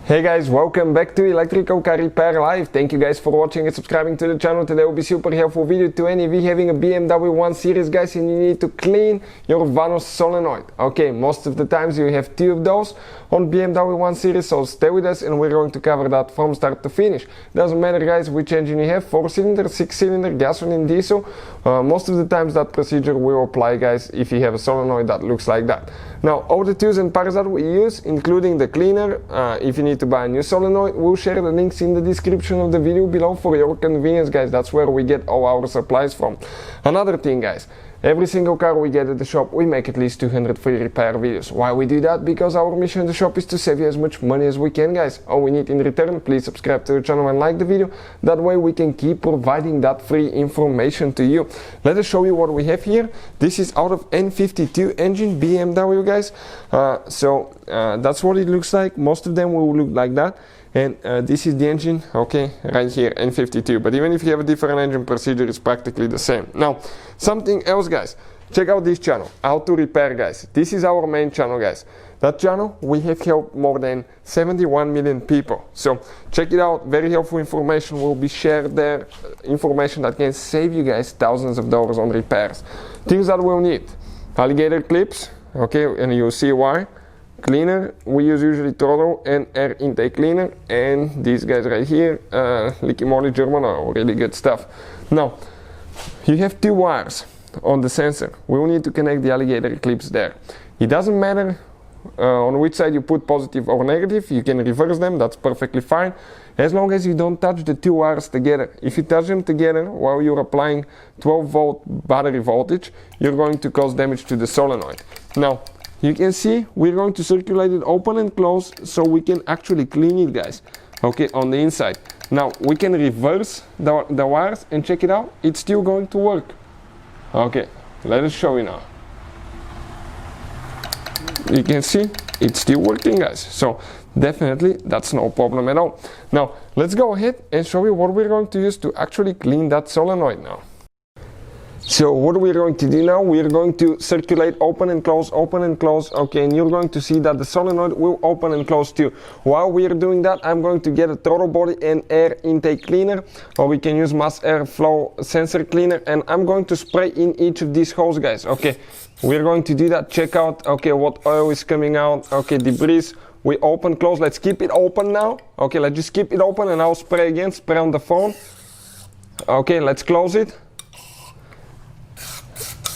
Hey guys, welcome back to Electrical Car Repair Live. Thank you guys for watching and subscribing to the channel. Today will be super helpful video to any of you having a BMW 1 Series guys and you need to clean your Vanos solenoid. Okay, most of the times you have two of those on BMW 1 Series, so stay with us and we're going to cover that from start to finish. Doesn't matter guys which engine you have, 4-cylinder, 6-cylinder, gasoline, diesel. Most of the times that procedure will apply guys if you have a solenoid that looks like that. Now all the tools and parts that we use, including the cleaner, if you need to buy a new solenoid, we'll share the links in the description of the video below for your convenience guys. That's where we get all our supplies from. Another thing guys, every single car we get at the shop, we make at least 200 free repair videos. Why we do that? Because our mission in the shop is to save you as much money as we can guys. All we need in return, please subscribe to the channel and like the video. That way we can keep providing that free information to you. Let us show you what we have here. This is out of N52 engine BMW guys. That's what it looks like. Most of them will look like that. And this is the engine, okay, right here, N52. But even if you have a different engine, procedure is practically the same. Now, something else, guys. Check out this channel, How to Repair, guys. This is our main channel, guys. That channel, we have helped more than 71 million people. So, check it out. Very helpful information will be shared there. Information that can save you guys thousands of dollars on repairs. Things that we'll need. Alligator clips, okay, and you'll see why. Cleaner, we use usually throttle and air intake cleaner, and these guys right here, leaky moly German oil, really good stuff. Now, you have two wires on the sensor. We will need to connect the alligator clips there. It doesn't matter on which side you put positive or negative, you can reverse them, that's perfectly fine, as long as you don't touch the two wires together. If you touch them together while you're applying 12-volt battery voltage, you're going to cause damage to the solenoid. Now, you can see we're going to circulate it open and close so we can actually clean it guys, okay, on the inside. Now we can reverse the wires and check it out, it's still going to work. Okay, let us show you now. You can see it's still working guys, so definitely that's no problem at all. Now let's go ahead and show you what we're going to use to actually clean that solenoid now. So what we're going to do now, we're going to circulate open and close, okay, and you're going to see that the solenoid will open and close too. While we're doing that, I'm going to get a throttle body and air intake cleaner, or we can use mass airflow sensor cleaner, and I'm going to spray in each of these holes guys, okay. We're going to do that, check out, okay, what oil is coming out, okay, debris. We open, close, let's keep it open now, okay, let's just keep it open and I'll spray again, spray on the phone. Okay, let's close it.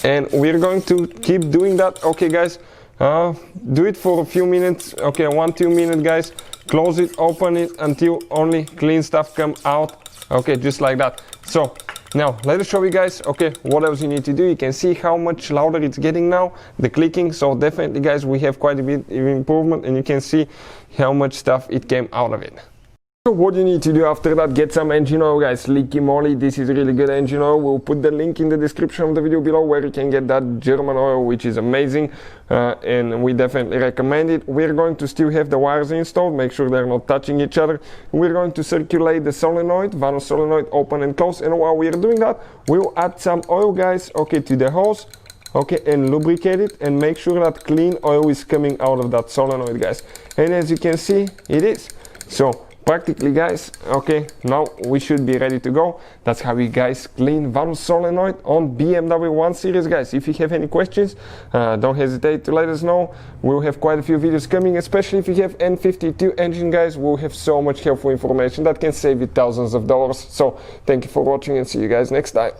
And we're going to keep doing that, okay guys, do it for a few minutes, okay, 1-2 minutes guys, close it, open it until only clean stuff come out, okay, just like that. So now let us show you guys, okay, what else you need to do. You can see how much louder it's getting now, the clicking, so definitely guys we have quite a bit of improvement and you can see how much stuff it came out of it. So what you need to do after that, get some engine oil guys, leaky moly, this is really good engine oil. We'll put the link in the description of the video below where you can get that German oil, which is amazing, and we definitely recommend it. We're going to still have the wires installed, make sure they're not touching each other. We're going to circulate the solenoid, Vanos solenoid, open and close, and while we're doing that, we'll add some oil guys, okay, to the hose, okay, and lubricate it and make sure that clean oil is coming out of that solenoid guys. And as you can see, it is. So practically guys, okay, now we should be ready to go. That's how you guys clean Vanos solenoid on BMW 1 Series guys. If you have any questions, don't hesitate to let us know. We'll have quite a few videos coming, especially if you have N52 engine guys. We'll have so much helpful information that can save you thousands of dollars. So thank you for watching and see you guys next time.